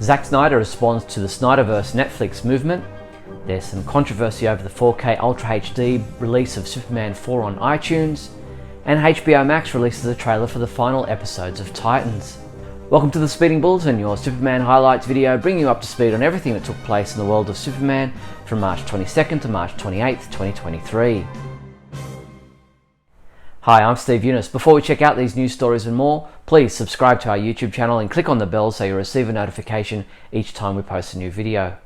Zack Snyder responds to the Snyderverse Netflix movement. There's some controversy over the 4K Ultra HD release of Superman 4 on iTunes. And HBO Max releases a trailer for the final episodes of Titans. Welcome to the Speeding Bulletin, your Superman highlights video bringing you up to speed on everything that took place in the world of Superman from March 22nd to March 28th, 2023. Hi, I'm Steve Younis. Before we check out these news stories and more, please subscribe to our YouTube channel and click on the bell so you receive a notification each time we post a new video.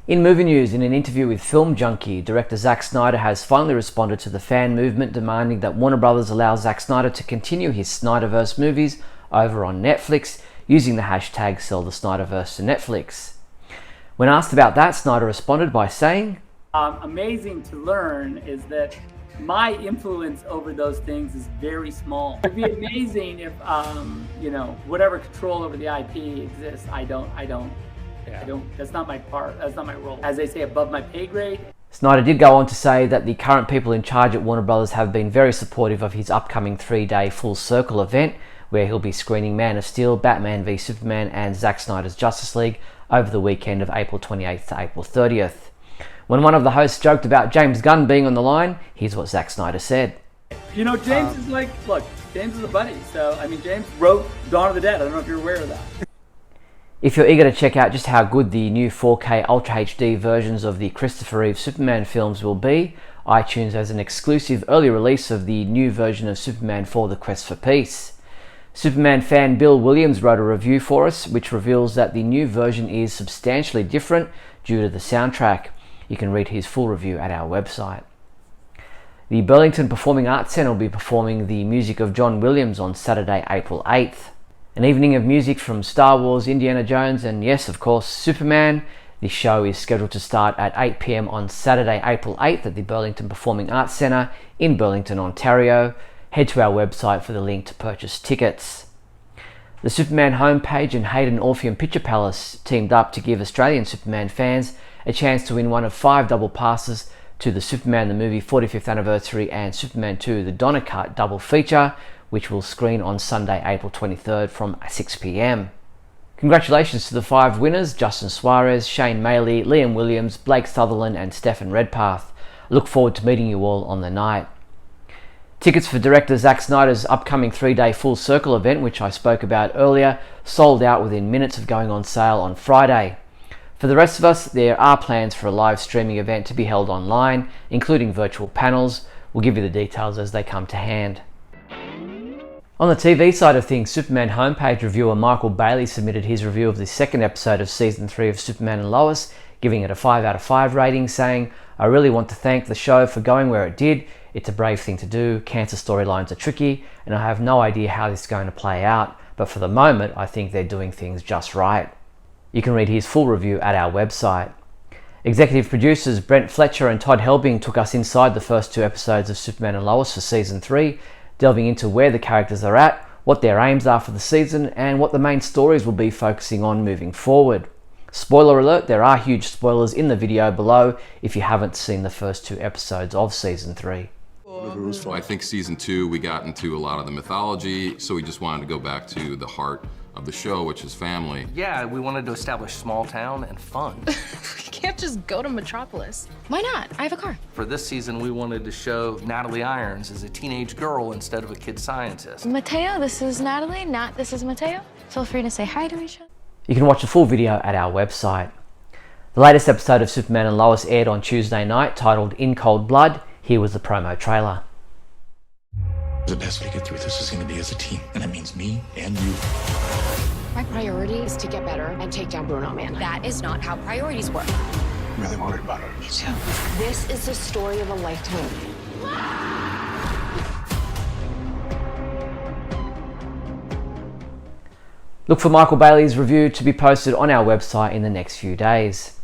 In movie news, in an interview with Film Junkie, director Zack Snyder has finally responded to the fan movement demanding that Warner Brothers allow Zack Snyder to continue his Snyderverse movies over on Netflix using the hashtag #SellTheSnyderverse to Netflix. When asked about that, Snyder responded by saying, amazing to learn is that my influence over those things is very small. It'd be amazing if, whatever control over the IP exists, I don't, that's not my part, that's not my role. As they say, above my pay grade. Snyder did go on to say that the current people in charge at Warner Brothers have been very supportive of his upcoming 3-day Full Circle event, where he'll be screening Man of Steel, Batman v Superman and Zack Snyder's Justice League over the weekend of April 28th to April 30th. When one of the hosts joked about James Gunn being on the line, here's what Zack Snyder said. You know, James is like, look, James is a buddy. So, James wrote Dawn of the Dead. I don't know if you're aware of that. If you're eager to check out just how good the new 4K Ultra HD versions of the Christopher Reeve Superman films will be, iTunes has an exclusive early release of the new version of Superman 4: The Quest for Peace. Superman fan Bill Williams wrote a review for us, which reveals that the new version is substantially different due to the soundtrack. You can read his full review at our website. The Burlington Performing Arts Centre will be performing the music of John Williams on Saturday, April 8th. An evening of music from Star Wars, Indiana Jones, and yes, of course, Superman. This show is scheduled to start at 8 p.m. on Saturday, April 8th at the Burlington Performing Arts Centre in Burlington, Ontario. Head to our website for the link to purchase tickets. The Superman homepage and Hayden Orpheum Picture Palace teamed up to give Australian Superman fans a chance to win one of 5 double passes to the Superman the Movie 45th Anniversary and Superman 2 The Donner Cut double feature, which will screen on Sunday, April 23rd from 6 p.m. Congratulations to the 5 winners: Justin Suarez, Shane Maley, Liam Williams, Blake Sutherland and Stefan Redpath. I look forward to meeting you all on the night. Tickets for director Zack Snyder's upcoming 3-day Full Circle event, which I spoke about earlier, sold out within minutes of going on sale on Friday. For the rest of us, there are plans for a live streaming event to be held online, including virtual panels. We'll give you the details as they come to hand. On the TV side of things, Superman homepage reviewer Michael Bailey submitted his review of the second episode of Season 3 of Superman and Lois, giving it a 5 out of 5 rating, saying, "I really want to thank the show for going where it did. It's a brave thing to do. Cancer storylines are tricky, and I have no idea how this is going to play out, but for the moment, I think they're doing things just right." You can read his full review at our website. Executive producers Brent Fletcher and Todd Helbing took us inside the first 2 episodes of Superman and Lois for Season 3, delving into where the characters are at, what their aims are for the season, and what the main stories will be focusing on moving forward. Spoiler alert, there are huge spoilers in the video below if you haven't seen the first 2 episodes of Season 3. I think Season 2 we got into a lot of the mythology, so we just wanted to go back to the heart of the show, which is family. Yeah, we wanted to establish small town and fun. We can't just go to Metropolis. Why not? I have a car. For this season, we wanted to show Natalie Irons as a teenage girl instead of a kid scientist. Mateo, this is Natalie, this is Mateo. Feel free to say hi to each other. You can watch the full video at our website. The latest episode of Superman and Lois aired on Tuesday night, titled In Cold Blood. Here was the promo trailer. The best way to get through this is going to be as a team, and that means me and you. My priority is to get better and take down Bruno Man. That is not how priorities work. I'm really worried about it. Me too. This is the story of a lifetime. Look for Michael Bailey's review to be posted on our website in the next few days.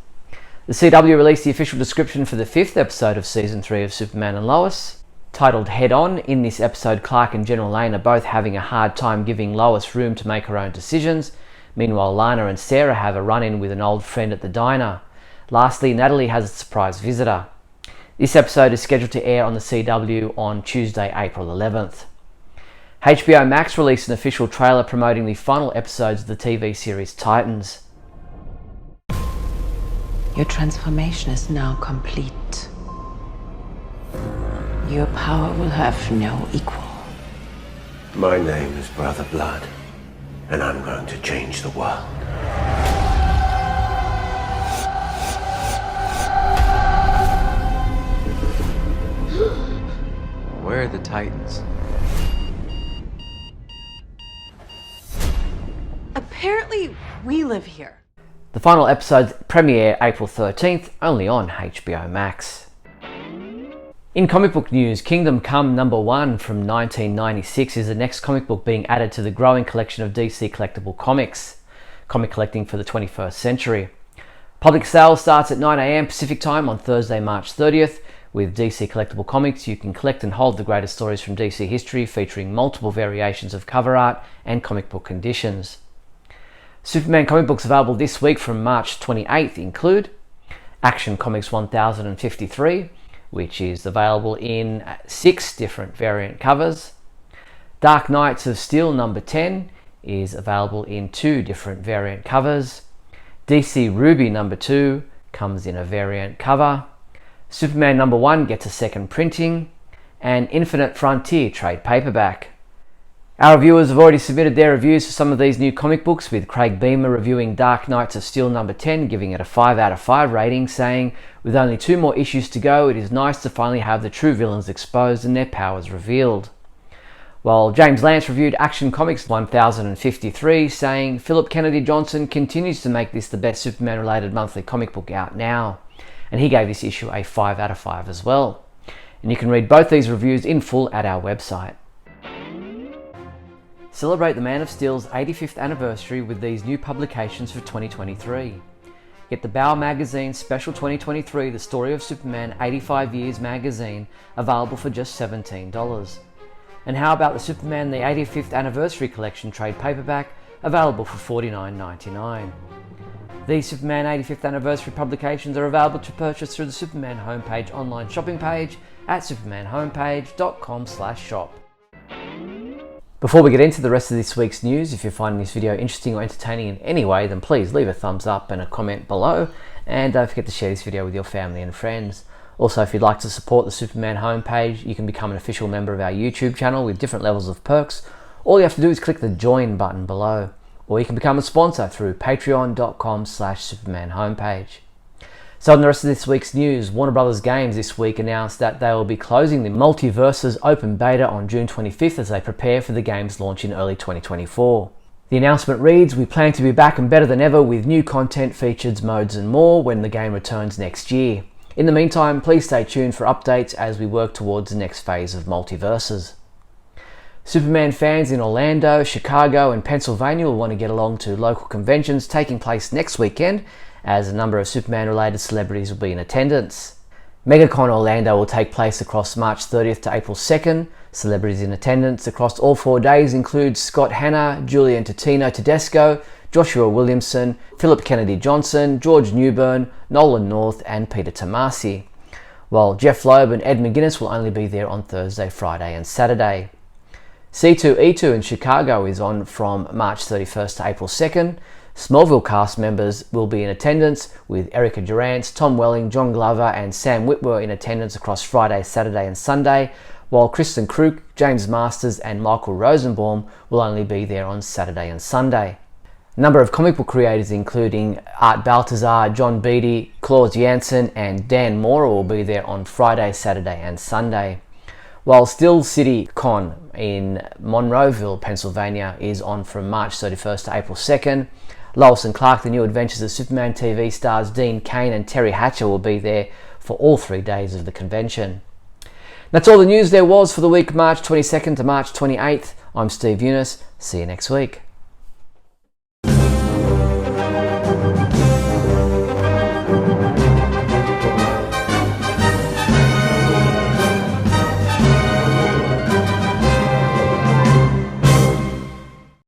The CW released the official description for the 5th episode of Season 3 of Superman and Lois. Titled Head On, in this episode Clark and General Lane are both having a hard time giving Lois room to make her own decisions. Meanwhile, Lana and Sarah have a run-in with an old friend at the diner. Lastly, Natalie has a surprise visitor. This episode is scheduled to air on the CW on Tuesday, April 11th. HBO Max released an official trailer promoting the final episodes of the TV series Titans. Your transformation is now complete. Your power will have no equal. My name is Brother Blood, and I'm going to change the world. Where are the Titans? Apparently, we live here. The final episodes premiere April 13th, only on HBO Max. In comic book news, Kingdom Come #1 from 1996 is the next comic book being added to the growing collection of DC collectible comics, comic collecting for the 21st century. Public sales starts at 9 AM Pacific Time on Thursday, March 30th. With DC collectible comics, you can collect and hold the greatest stories from DC history, featuring multiple variations of cover art and comic book conditions. Superman comic books available this week from March 28th include Action Comics 1053, which is available in 6 different variant covers. Dark Knights of Steel #10 is available in 2 different variant covers. DC Ruby #2 comes in a variant cover. Superman #1 gets a second printing, and Infinite Frontier trade paperback. Our reviewers have already submitted their reviews for some of these new comic books, with Craig Beamer reviewing Dark Knights of Steel #10, giving it a 5 out of 5 rating, saying, "With only 2 more issues to go, it is nice to finally have the true villains exposed and their powers revealed." While James Lance reviewed Action Comics 1053, saying, "Philip Kennedy Johnson continues to make this the best Superman-related monthly comic book out now." And he gave this issue a 5 out of 5 as well. And you can read both these reviews in full at our website. Celebrate the Man of Steel's 85th anniversary with these new publications for 2023. Get the Bauer Magazine Special 2023 The Story of Superman 85 Years magazine, available for just $17. And how about the Superman the 85th Anniversary Collection trade paperback, available for $49.99. These Superman 85th Anniversary publications are available to purchase through the Superman homepage online shopping page at supermanhomepage.com/shop. Before we get into the rest of this week's news, if you're finding this video interesting or entertaining in any way, then please leave a thumbs up and a comment below, and don't forget to share this video with your family and friends. Also, if you'd like to support the Superman homepage, you can become an official member of our YouTube channel with different levels of perks. All you have to do is click the join button below, or you can become a sponsor through patreon.com/Superman homepage. So in the rest of this week's news, Warner Bros. Games this week announced that they will be closing the Multiverses open beta on June 25th as they prepare for the game's launch in early 2024. The announcement reads, "We plan to be back and better than ever with new content, features, modes and more when the game returns next year. In the meantime, please stay tuned for updates as we work towards the next phase of Multiverses." Superman fans in Orlando, Chicago and Pennsylvania will want to get along to local conventions taking place next weekend, as a number of Superman-related celebrities will be in attendance. MegaCon Orlando will take place across March 30th to April 2nd. Celebrities in attendance across all 4 days include Scott Hanna, Julian Totino Tedesco, Joshua Williamson, Philip Kennedy Johnson, George Newbern, Nolan North and Peter Tomasi, while Jeff Loeb and Ed McGuinness will only be there on Thursday, Friday and Saturday. C2E2 in Chicago is on from March 31st to April 2nd. Smallville cast members will be in attendance, with Erica Durant, Tom Welling, John Glover and Sam Witwer in attendance across Friday, Saturday and Sunday, while Kristen Kruk, James Masters and Michael Rosenbaum will only be there on Saturday and Sunday. A number of comic book creators including Art Baltazar, John Beatty, Claus Janssen and Dan Mora will be there on Friday, Saturday and Sunday. While Still City Con in Monroeville, Pennsylvania is on from March 31st to April 2nd. Lois and Clark, The New Adventures of Superman TV stars Dean Cain and Terry Hatcher will be there for all 3 days of the convention. That's all the news there was for the week March 22nd to March 28th. I'm Steve Younis. See you next week.